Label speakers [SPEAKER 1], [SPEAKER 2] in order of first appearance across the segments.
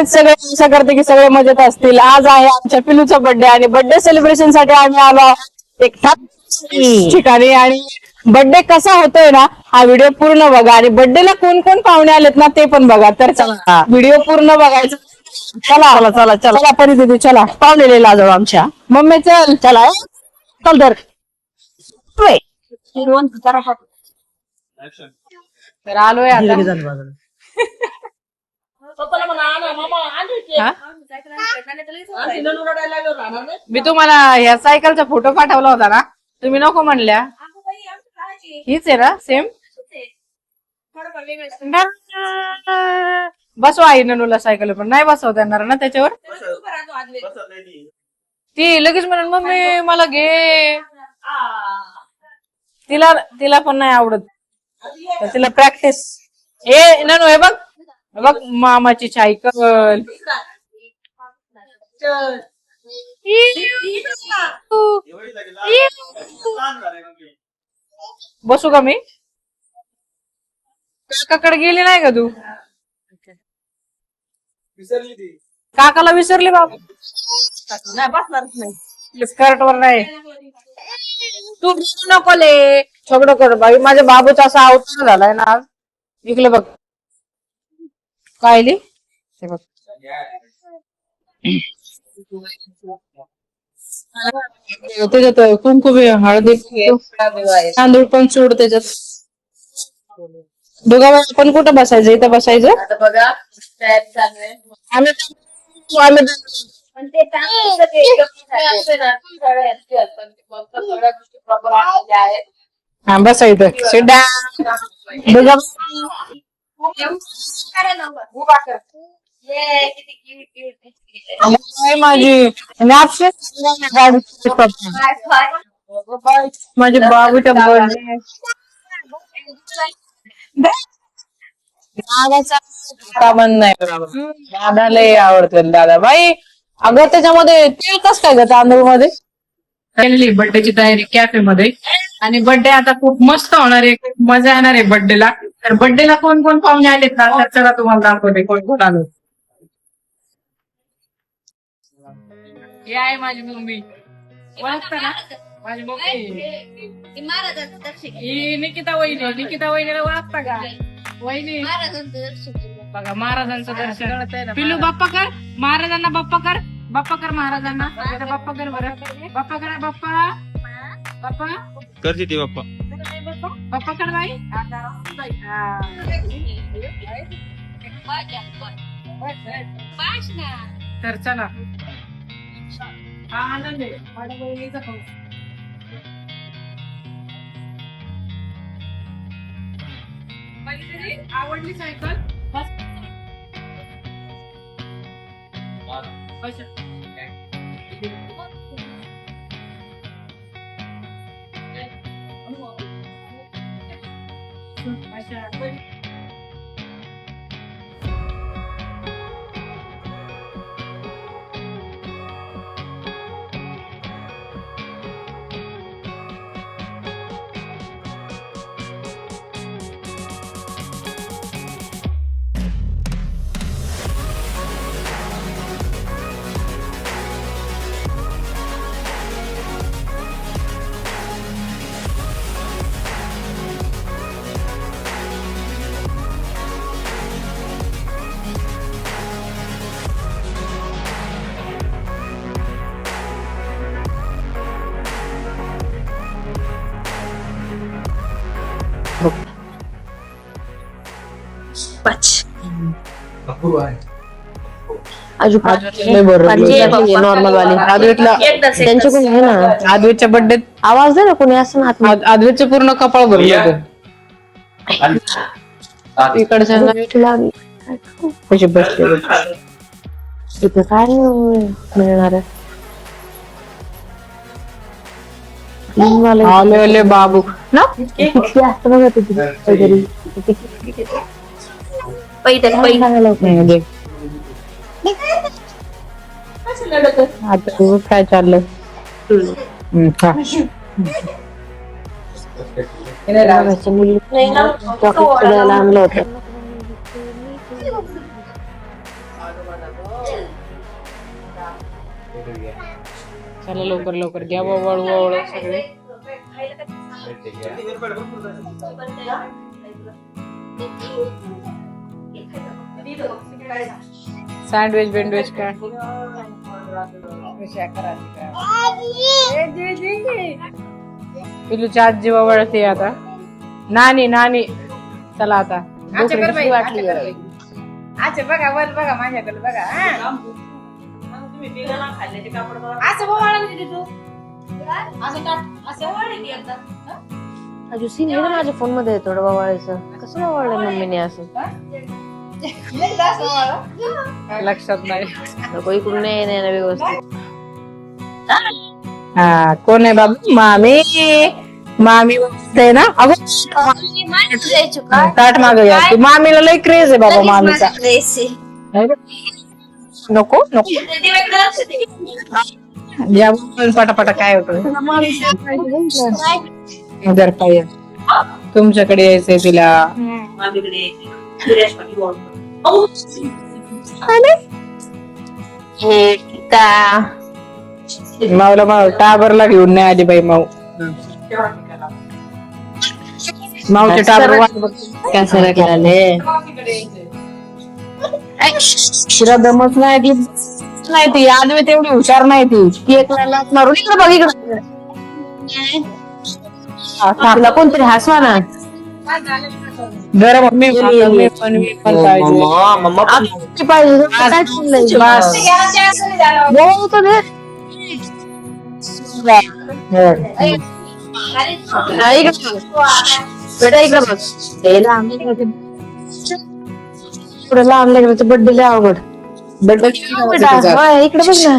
[SPEAKER 1] सगळे आशा करते की सगळे मजेत असतील. आज आहे आमच्या पिलूचा बर्थडे आणि बर्थडे सेलिब्रेशन साठी आम्ही आलो आहोत एक ठिकाणी. आणि बर्थडे कसा होतोय ना हा व्हिडिओ पूर्ण बघा. आणि बर्थडेला कोण कोण पाहुणे आलेत ना ते पण बघा. तर चला व्हिडिओ पूर्ण बघायचा. चला चला चला चला परिस्थिती चला पाहुणे लाजवू आमच्या मम्मी चल चला चल तर तर आलोय आता. मी तुम्हाला ह्या सायकलचा फोटो पाठवला होता ना तुम्ही नको म्हणल्या. हीच आहे ना सेम. बसवा आई ननूला सायकल पण नाही बसवता येणार ना त्याच्यावर. ती लगेच म्हणून मम्मी मला घे. तिला तिला पण नाही आवडत. तिला प्रॅक्टिस. ए ननू हे बघ बघ मामाची सायकल. बसू का मी. काकाकडे गेली नाही का तू. काकाला विसरली बाबा. नाही बसणारच नाही स्कर्ट वर नाही. तू नको ले सगळं कर बाई. माझ्या बाबूचा असा अवतार झालाय ना आज. इकडे बघ काय लिहि ते बघ. त्याच्यात कुंकुम हळदी तांदूळ पण सोड त्याच्यात. दोघा आपण कुठं बसायचं इथं बसायचं. आम्ही हा बसायचं सिडा दोघा. माझी माझे बाबूच्या बर्थडे दादाचा बंद नाही. दादाला आवडतं दादा बाई. अगं त्याच्यामध्ये तेल कसं काय ग तांदूळ मध्ये. बर्थडेची तयारी कॅफे मध्ये. आणि बर्थडे आता खूप मस्त होणार आहे. खूप मजा येणार आहे बर्थडेला. तर बर्थडेला कोण कोण पाहुणे आलेत ना तर चला तुम्हाला दाखवते कोण कोण आलो. हे आहे माझी मम्मी. ओळखता ना माझी मम्मी. ही निकिता वहिनी. निकिता वहिनीला ओळखता का वहिनी. बघा महाराजांचं दर्शन. पिलू बाप्पा कर महाराजांना. बाप्पा कर बाप्पा कर महाराजांना. बाप्पा कर बरं. बाप्पा करा बाप्पा. बाप्पा
[SPEAKER 2] करते ती बाप्पा.
[SPEAKER 1] बाप्पा कर बाई. तर चला हा आनंद आहे माझ्या बहिणीचा भाऊ. माझी आवडली सायकल बस. नॉर्मल वाली आद्वितला त्यांच्याकडून आहे ना. आद्वितच्या बर्थडे आवाज दे ना कोणी असं ना. आद्वितचे पूर्ण कपाळ भरले होते. इकडच्या कशी बसले तिथे काय मिळणार आहे. बाबू ना असतं बघा तिथे आता काय चाललंय. मुली आणलं होतं. चला लवकर लवकर घ्या वळू सगळे. सँडविच बिंडविच काय पिलूच्या आजी वळते आता. नानी नानी चला आता वाटली
[SPEAKER 2] बघा वर बघा माझ्याकडे बघा असं
[SPEAKER 3] अजून सीन आहे ना माझ्या फोन मध्ये थोडं वावळायचं. कसं वावळलं मम्मीने असं
[SPEAKER 1] लक्षात नाही.
[SPEAKER 3] नको इकडून नाही ना व्यवस्थित.
[SPEAKER 1] हा कोण आहे बाबू? मामी मामी आहे ना. अगं ताट माग घ्या. मामीला लय क्रेज आहे बाबा मामीचा. नको नको या पटापटा काय होतं जर काय तुमच्याकडे यायचंय तिला. माऊला माऊ टाबरला घेऊन नाही आली बाई. माऊचे टाबर
[SPEAKER 3] कॅसरा करायले
[SPEAKER 1] तिला दमत नाही ती आदमी तेवढी हुशार नाही ती. केक मारून इकडे बघ इकडे.
[SPEAKER 3] तुला कोणतरी हसवा ना
[SPEAKER 1] जरा मम्मी पण पाहिजे.
[SPEAKER 3] बेटा इकडे बघ. पुढे लहान लेकराचं बर्थडे लय अवघड.
[SPEAKER 1] बड्डे
[SPEAKER 3] इकडे बघ ना.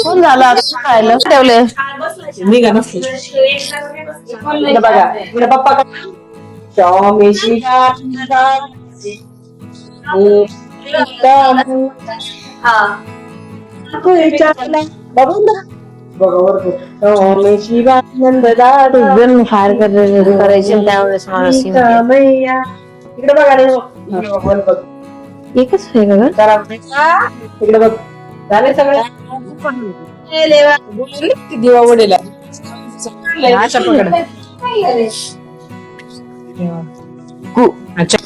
[SPEAKER 3] कोण झालं आता खायला ठेवले
[SPEAKER 1] निघा नसते बघा इकडे पप्पा
[SPEAKER 3] फार करायचे त्यावेळेस मला
[SPEAKER 1] इकडे बघा
[SPEAKER 3] एकच आहे का
[SPEAKER 1] इकडे बघ झाले सगळे दिवा वडेला अच्छा पकड अच्छा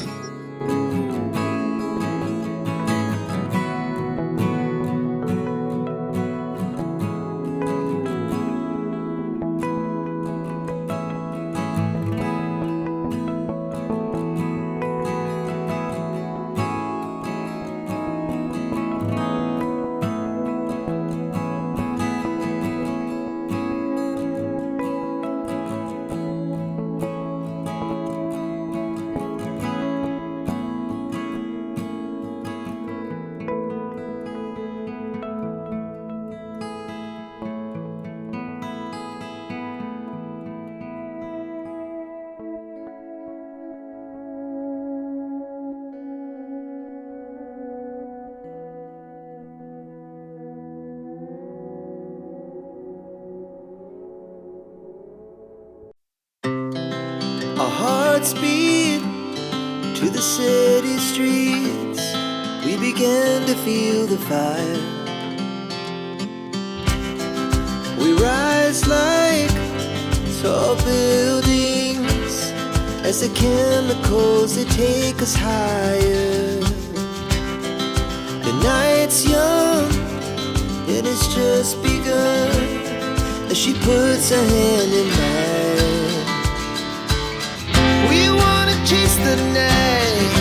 [SPEAKER 4] Our hearts beat to the city streets. We began to feel the fire. We rise like tall buildings as the chemicals they take us higher. The night's young and it's just begun as she puts her hand in mine. We wanna chase the night,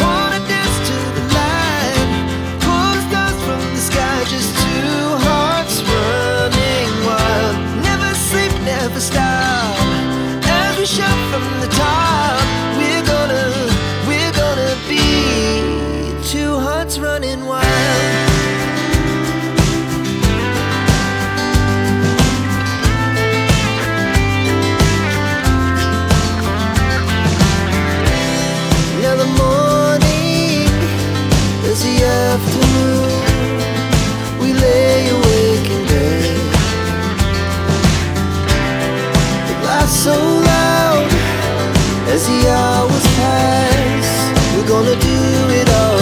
[SPEAKER 4] wanna dance to the light, pull the stars from the sky, just two hearts running wild. Never sleep, never stop, as we shout from the top. We're gonna be two hearts running wild. Now the morning is the afternoon. We lay awake in bed. The laughs so loud As the hours pass, we're gonna do it all